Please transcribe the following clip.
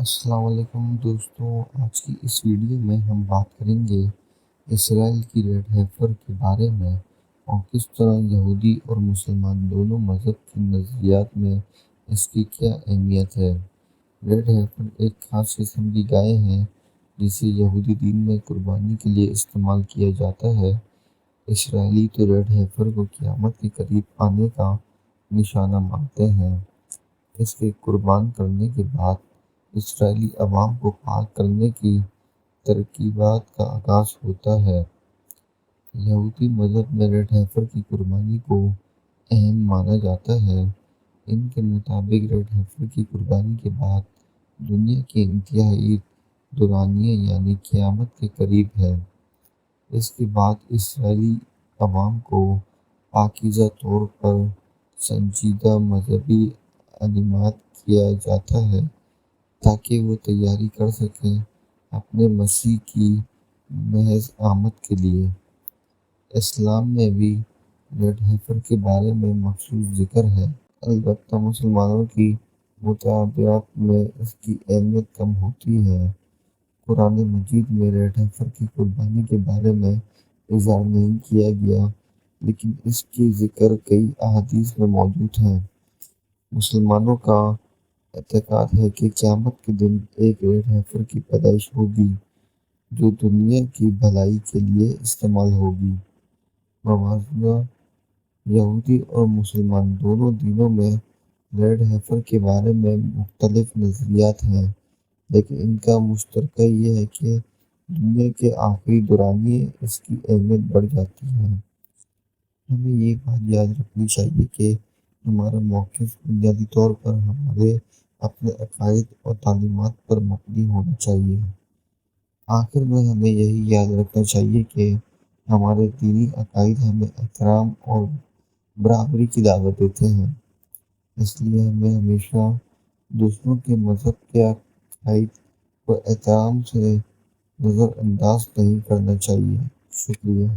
السلام علیکم دوستوں، آج کی اس ویڈیو میں ہم بات کریں گے اسرائیل کی ریڈ ہیفر کے بارے میں اور کس طرح یہودی اور مسلمان دونوں مذہب کے نظریات میں اس کی کیا اہمیت ہے۔ ریڈ ہیفر ایک خاص قسم کی گائے ہے جسے یہودی دین میں قربانی کے لیے استعمال کیا جاتا ہے۔ اسرائیلی تو ریڈ ہیفر کو قیامت کے قریب آنے کا نشانہ مانتے ہیں۔ اس کے قربان کرنے کے بعد اسرائیلی عوام کو پاک کرنے کی ترتیبات کا آغاز ہوتا ہے۔ یہودی مذہب میں ریڈ ہیفر کی قربانی کو اہم مانا جاتا ہے۔ ان کے مطابق ریڈ ہیفر کی قربانی کے بعد دنیا کی انتہائی دورانیہ یعنی قیامت کے قریب ہے۔ اس کے بعد اسرائیلی عوام کو پاکیزہ طور پر سنجیدہ مذہبی انعامات کیا جاتا ہے تاکہ وہ تیاری کر سکیں اپنے مسیح کی محض آمد کے لیے۔ اسلام میں بھی ریڈ ہیفر کے بارے میں مخصوص ذکر ہے، البتہ مسلمانوں کی مطالعات میں اس کی اہمیت کم ہوتی ہے۔ قرآن مجید میں ریڈ ہیفر کی قربانی کے بارے میں اظہار نہیں کیا گیا، لیکن اس کی ذکر کئی احادیث میں موجود ہے۔ مسلمانوں کا اعتقاد ہے کہ قیامت کے دن ایک ریڈ ہیفر کی پیدائش ہوگی جو دنیا کی بھلائی کے لیے استعمال ہوگی۔ موازنہ یہودی اور مسلمان دونوں دینوں میں ریڈ ہیفر کے بارے میں مختلف نظریات ہیں، لیکن ان کا مشترکہ یہ ہے کہ دنیا کے آخری دورانیے اس کی اہمیت بڑھ جاتی ہے۔ ہمیں یہ بات یاد رکھنی چاہیے کہ ہمارا موقف بنیادی طور پر ہمارے اپنے عقائد اور تعلیمات پر مبنی ہونا چاہیے۔ آخر میں ہمیں یہی یاد رکھنا چاہیے کہ ہمارے دینی عقائد ہمیں احترام اور برابری کی دعوت دیتے ہیں، اس لیے ہمیں ہمیشہ دوسروں کے مذہب کے عقائد کو احترام سے نظر انداز نہیں کرنا چاہیے۔ شکریہ۔